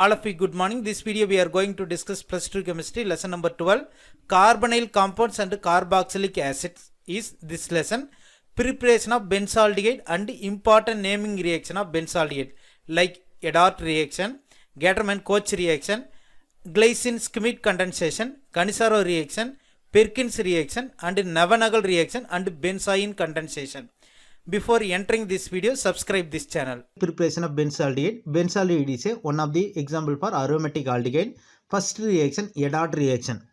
All of you, good morning. This video we are going to discuss plus 2 chemistry lesson number 12. Carbonyl compounds and carboxylic acids is this lesson. Preparation of benzaldehyde and important naming reaction of benzaldehyde like Adort reaction, Gattermann-Koch reaction, Gleason-Schmidt condensation, Cannizzaro reaction, Perkins reaction and Navier-Stokes reaction and benzoin condensation. Before entering this video, subscribe this channel. Preparation of benzaldehyde. Benzaldehyde is one of the example for aromatic aldehyde. First reaction, Adort reaction.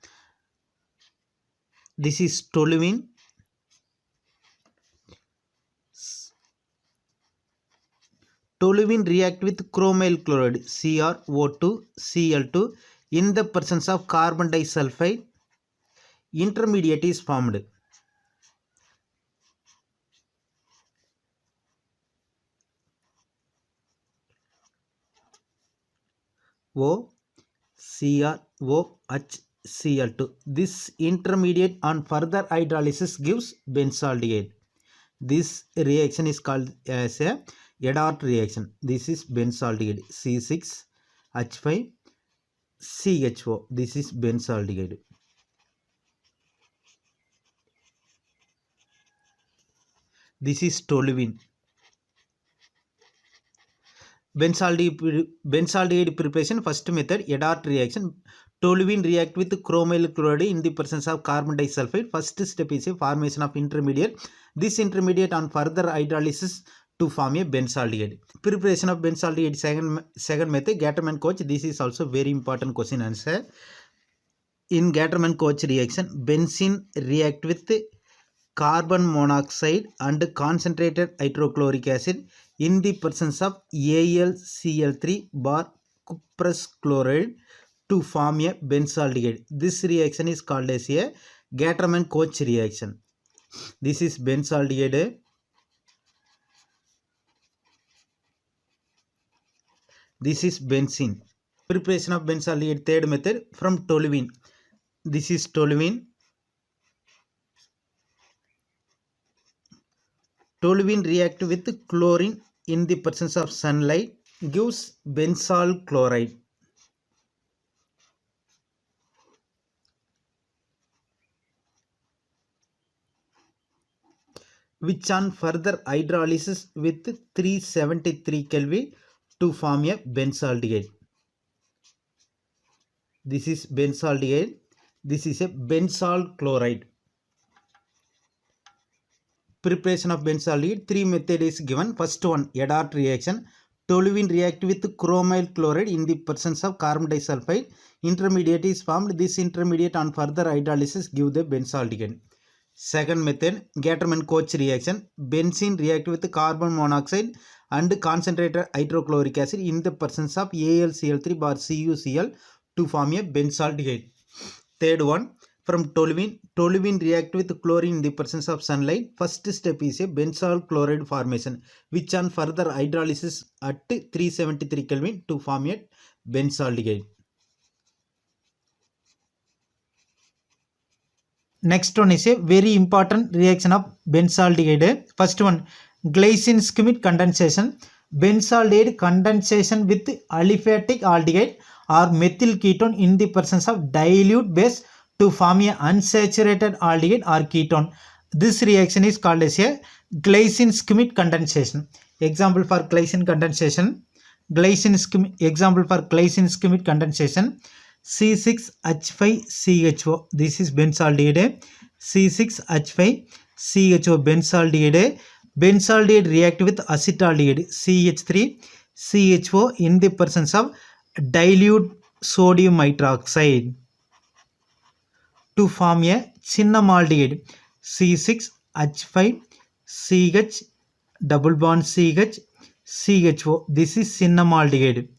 This is toluene. Toluene react with chromyl chloride CrO2 Cl2 in the presence of carbon disulfide. Intermediate is formed. CrOHCl2. This intermediate on further hydrolysis gives benzaldehyde. This reaction is called as a Adort reaction. This is benzaldehyde C6H5CHO. This is benzaldehyde. This is toluene. Benzaldehyde preparation, first method, Adort reaction. Toluene react with chromyl chloride in the presence of carbon disulfide. First step is a formation of intermediate. This intermediate on further hydrolysis to form a benzaldehyde. Preparation of benzaldehyde, second method, Gattermann-Koch. This is also very important question answer. In Gattermann-Koch reaction, benzene react with carbon monoxide and concentrated hydrochloric acid in the presence of AlCl3 bar cuprous chloride to form a benzaldehyde. This reaction is called as a Gattermann-Koch reaction. This is benzaldehyde. This is benzene. Preparation of benzaldehyde, third method, from toluene. This is toluene. Toluene react with chlorine in the presence of sunlight, gives benzol chloride. Which on further hydrolysis with 373 Kelvin to form a benzaldehyde. This is benzaldehyde. This is a benzol chloride. Preparation of benzaldehyde, three methods is given. First one, Adort reaction. Toluene react with chromyl chloride in the presence of carbon disulfide. Intermediate is formed. This intermediate on further hydrolysis give the benzaldehyde. Second method, Gattermann-Koch reaction. Benzene react with carbon monoxide and concentrated hydrochloric acid in the presence of AlCl3 bar CuCl to form a benzaldehyde. Third one, from toluene. Toluene react with chlorine in the presence of sunlight. First step is a benzol chloride formation, which on further hydrolysis at 373 Kelvin to form a benzaldehyde. Next one is a very important reaction of benzaldehyde. First one, Gleason-Schmidt condensation. Benzaldehyde condensation with aliphatic aldehyde or methyl ketone in the presence of dilute base to form a unsaturated aldehyde or ketone. This reaction is called as a Gleason-Schmidt condensation. Example for Gleason condensation. Example for Gleason-Schmidt condensation. C6H5CHO. This is benzaldehyde. C6H5CHO benzaldehyde. Benzaldehyde react with acetaldehyde CH3CHO in the presence of dilute sodium hydroxide to form a cinnamaldehyde C6H5CH double bond CH CHO. This is cinnamaldehyde.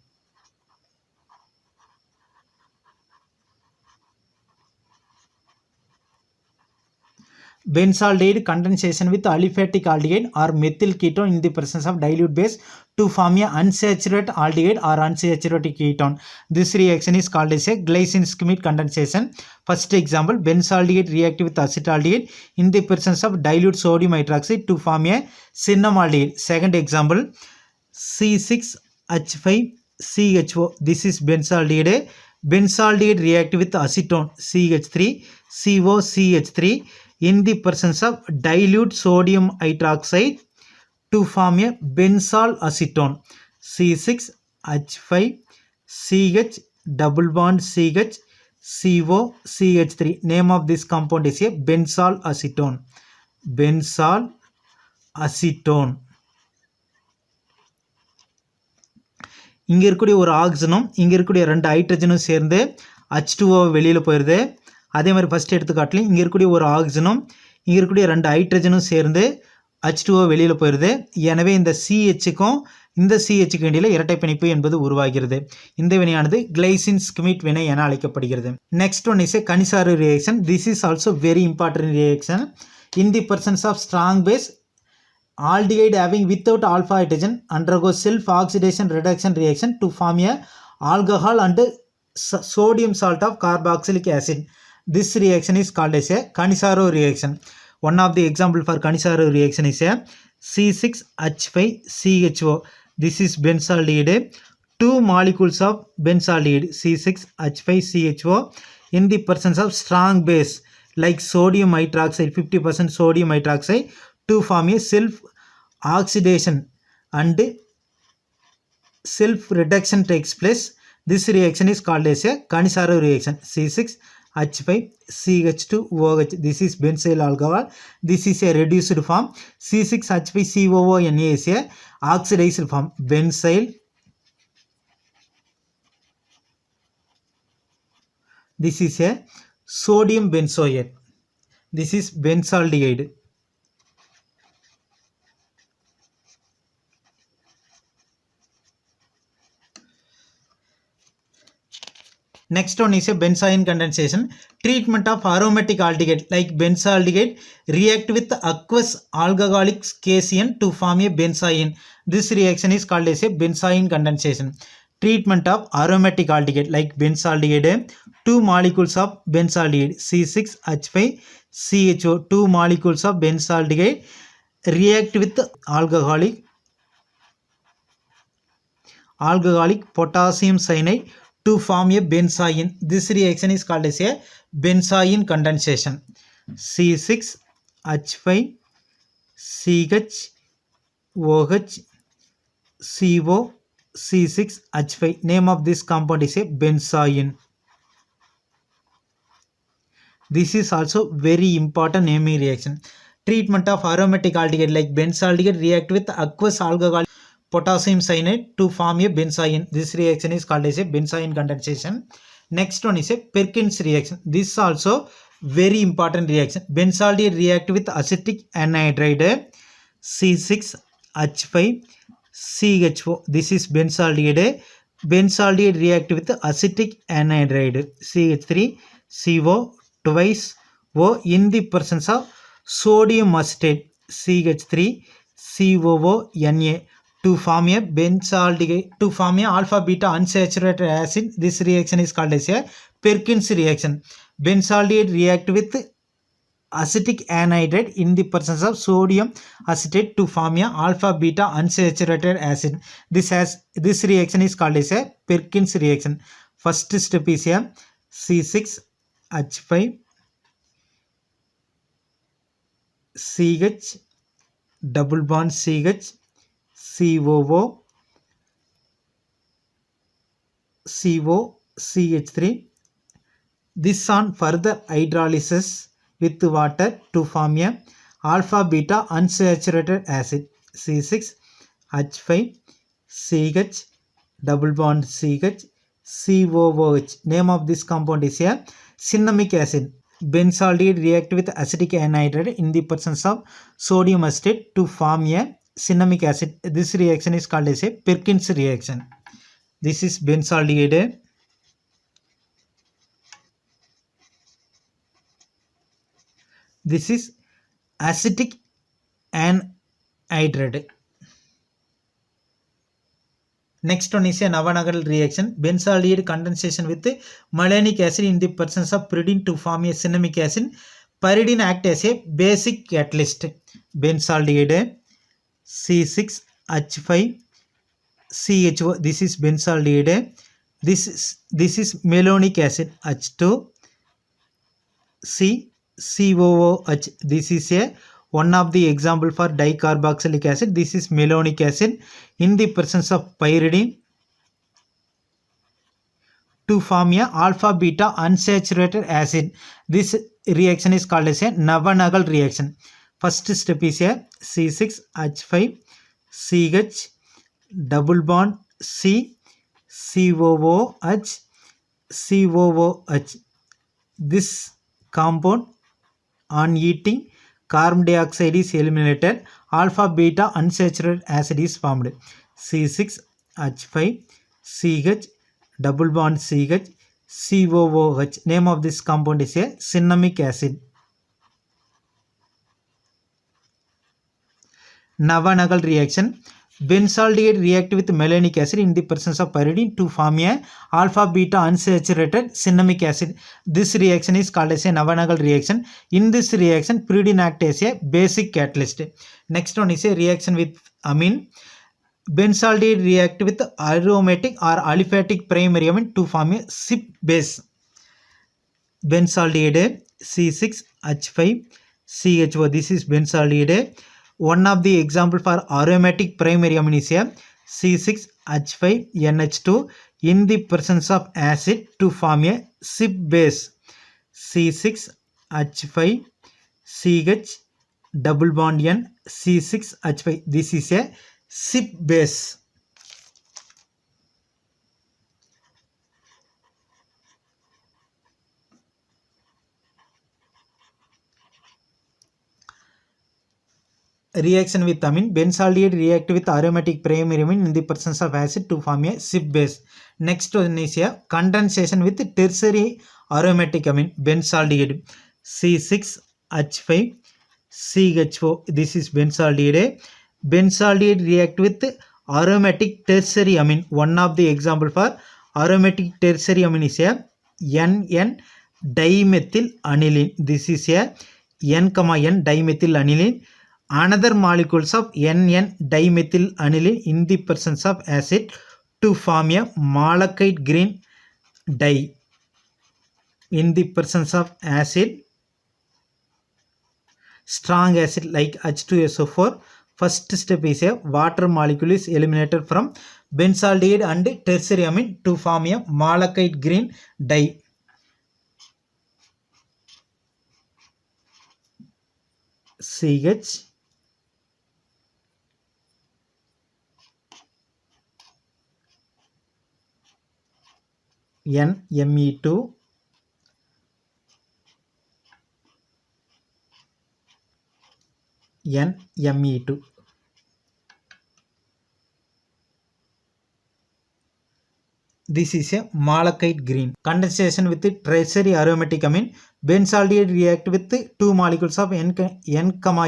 Benzaldehyde condensation with aliphatic aldehyde or methyl ketone in the presence of dilute base to form a unsaturated aldehyde or unsaturated ketone. This reaction is called as a Gleason-Schmidt condensation. First example, benzaldehyde react with acetaldehyde in the presence of dilute sodium hydroxide to form a cinnamaldehyde. Second example, C6H5 CHO. This is benzaldehyde. Benzaldehyde react with acetone CH3 COCH3 in the presence of dilute sodium hydroxide to form a benzol acetone C6H5 CH double bond CH COCH3. Name of this compound is a benzol acetone. Benzol acetone. இங்கே இருக்கக்கூடிய ஒரு ஆக்சிஜனும் இங்கே இருக்கக்கூடிய 2 ஹைட்ரஜனும் சேர்ந்து H2O வெளியில் போயிடுது. அதே மாதிரி ஃபஸ்ட் எடுத்துக்காட்டிலையும் இங்கே இருக்கக்கூடிய ஒரு ஆக்சிஜனும் இங்கே இருக்கக்கூடிய 2 ஹைட்ரஜனும் சேர்ந்து H2O வெளியில் போயிடுது. எனவே இந்த CHக்கும் இந்த CHக்கு இடையில் இரட்டை பிணைப்பு என்பது உருவாகிறது. இந்த வினையானது கிளைசின் ஸ்கிமிட் வினை என அழைக்கப்படுகிறது. Next one is a Cannizzaro reaction. This is also very important reaction. In the presence of strong base, aldehyde having without alpha hydrogen undergoes self oxidation reduction reaction to form a alcohol and sodium salt of carboxylic acid. This reaction is called as a Cannizzaro reaction. One of the example for Cannizzaro reaction is a C6H5CHO. This is benzaldehyde. 2 molecules of benzaldehyde C6H5CHO in the presence of strong base like sodium hydroxide 50% sodium hydroxide to form a self oxidation and self reduction takes place. This reaction is called as a Cannizzaro reaction. C6H5CH2OH. This is benzyl alcohol. This is a reduced form. C6H5COONA is a oxidized form. Benzyl. This is a sodium benzoate. This is benzaldehyde. Next one is a benzoin condensation. Treatment of aromatic aldehyde like benzaldehyde react with aqueous alcoholic cation to form a benzoin. This reaction is called as a benzoin condensation. Treatment of aromatic aldehyde like benzaldehyde. 2 molecules of benzaldehyde C6H5CHO. 2 molecules of benzaldehyde react with alcoholic potassium cyanide to form a benzoin. This reaction is called as a benzoin condensation. C6H5CHOH CO C6H5. Name of this compound is a benzoin. This is also very important naming reaction. Treatment of aromatic aldehyde like benzaldehyde react with aqueous alcohol potassium cyanide to form a benzoin. This reaction is called as a benzoin condensation. Next one is a Perkins reaction. This is also very important reaction. Benzaldehyde react with acetic anhydride C6H5CHO. This is benzaldehyde. Benzaldehyde react with acetic anhydride CH3CO twice O in the presence of sodium acetate CH3COONA to form a benzaldehyde to form a alpha beta unsaturated acid. This reaction is called as a Perkins reaction. Benzaldehyde react with acetic anhydride in the presence of sodium acetate to form a alpha beta unsaturated acid. This reaction is called as a Perkins reaction. First step is a C6H5CH double bond CH COCH3. This on further hydrolysis with water to form a alpha beta unsaturated acid C6H5CH double bond CH COOH. Name of this compound is a cinnamic acid. Benzaldehyde react with acetic anhydride in the presence of sodium acetate to form a cinnamic acid. This reaction is called as a Perkins reaction. This is benzaldehyde. This is acetic anhydride. Next one is a Navier-Stokes reaction. Benzaldehyde condensation with malonic acid in the presence of pyridine to form a cinnamic acid. Pyridine act as a basic catalyst. Benzaldehyde C6H5 CHO, this is benzaldehyde. This is malonic acid, H2. COOH, this is a one of the example for dicarboxylic acid. This is malonic acid in the presence of pyridine to form a alpha beta unsaturated acid. This reaction is called as a Navier-Stokes reaction. First step is a C6H5CH double bond C COOH. This compound on heating, carbon dioxide is eliminated, alpha beta unsaturated acid is formed. C6H5CH double bond CH COOH. Name of this compound is a cinnamic acid. Navier-Stokes reaction. Benzaldehyde react with malonic acid in the presence of pyridine to form a alpha beta unsaturated cinnamic acid. This reaction is called as a Navier-Stokes reaction. In this reaction, pyridine acts as a basic catalyst. Next one is a reaction with amine. Benzaldehyde react with aromatic or aliphatic primary amine to form a CYP base. Benzaldehyde C6H5CHO. This is benzaldehyde. One of the example for aromatic primary amine is a C6H5NH2 in the presence of acid to form a CYP base. C6H5CH double bond N C6H5. This is a CYP base. Reaction with amine. Benzaldehyde react with aromatic primary amine in the presence of acid to form a CYP base. Next one is a condensation with tertiary aromatic amine. Benzaldehyde C6H5CHO. This is benzaldehyde. Benzaldehyde react with aromatic tertiary amine. One of the example for aromatic tertiary amine is a NN dimethyl aniline. This is a N, N dimethyl aniline. Another molecules of NN dimethyl aniline in the presence of acid to form a malachite green dye. In the presence of acid, strong acid like H2SO4, first step is a water molecule is eliminated from benzaldehyde and tertiary amine to form a malachite green dye. CH NMe2 NMe2. This is a malachite green. Condensation with the tertiary aromatic amine. Benzaldehyde react with two molecules of N, dimethyl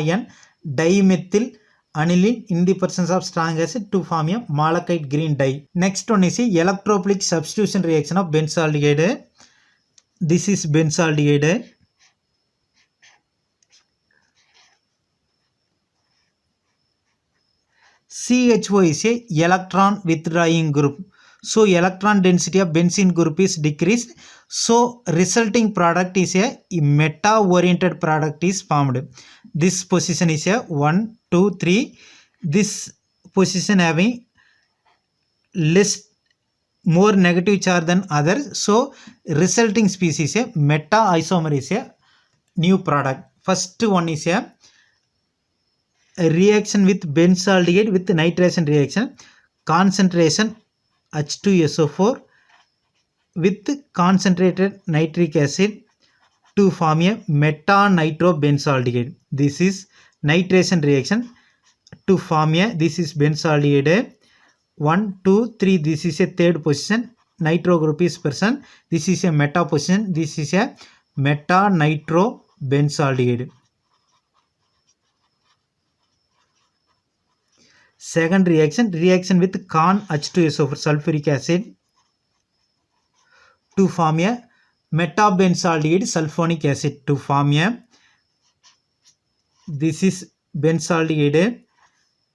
aniline in the presence of strong acid to form a malachite green dye. Next one is a electrophilic substitution reaction of benzaldehyde. This is benzaldehyde. CHO is a electron withdrawing group. So electron density of benzene group is decreased. So resulting product is a meta-oriented product is formed. This position is a 1, 2, 3. This position having more negative charge than others. So resulting species a meta-isomer is a new product. First one is a reaction with benzaldehyde with nitration reaction. Concentration H2SO4 with concentrated nitric acid to form a meta-nitrobenzaldehyde. This is nitration reaction to form a, this is benzaldehyde. 1, 2, 3, this is a third position. Nitro group is present. This is a meta position. This is a meta-nitrobenzaldehyde. Second reaction with con H2SO4 sulfuric acid to form a metabenzaldehyde sulfonic acid to form a, this is benzaldehyde.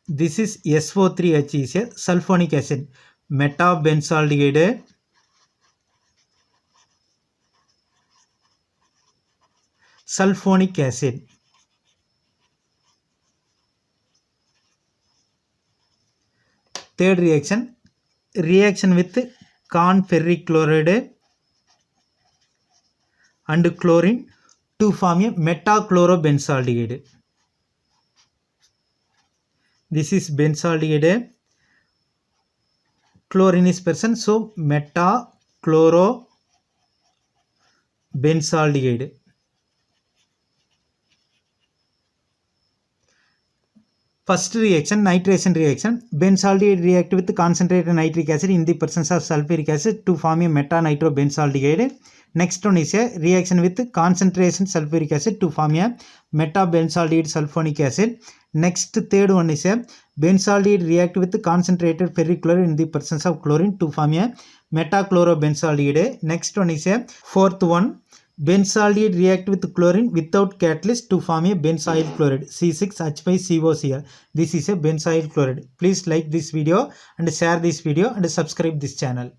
This is SO3H is a sulfonic acid. Metabenzaldehyde, sulfonic acid. Third reaction with corn ferric chloride and chlorine to form a metachlorobenzaldehyde. This is benzaldehyde. Chlorine is present, so metachlorobenzaldehyde. First reaction, nitration reaction. Benzaldehyde react with concentrated nitric acid in the presence of sulfuric acid to form a meta-nitrobenzaldehyde. Next one is a reaction with concentration sulfuric acid to form a metabenzaldehyde sulfonic acid. Next, third one is a benzaldehyde react with concentrated ferric chloride in the presence of chlorine to form a metachlorobenzaldehyde. Next one is a fourth one. Benzaldehyde react with chlorine without catalyst to form a benzyl chloride C6H5COCl. This is a benzyl chloride. Please like this video and share this video and subscribe this channel.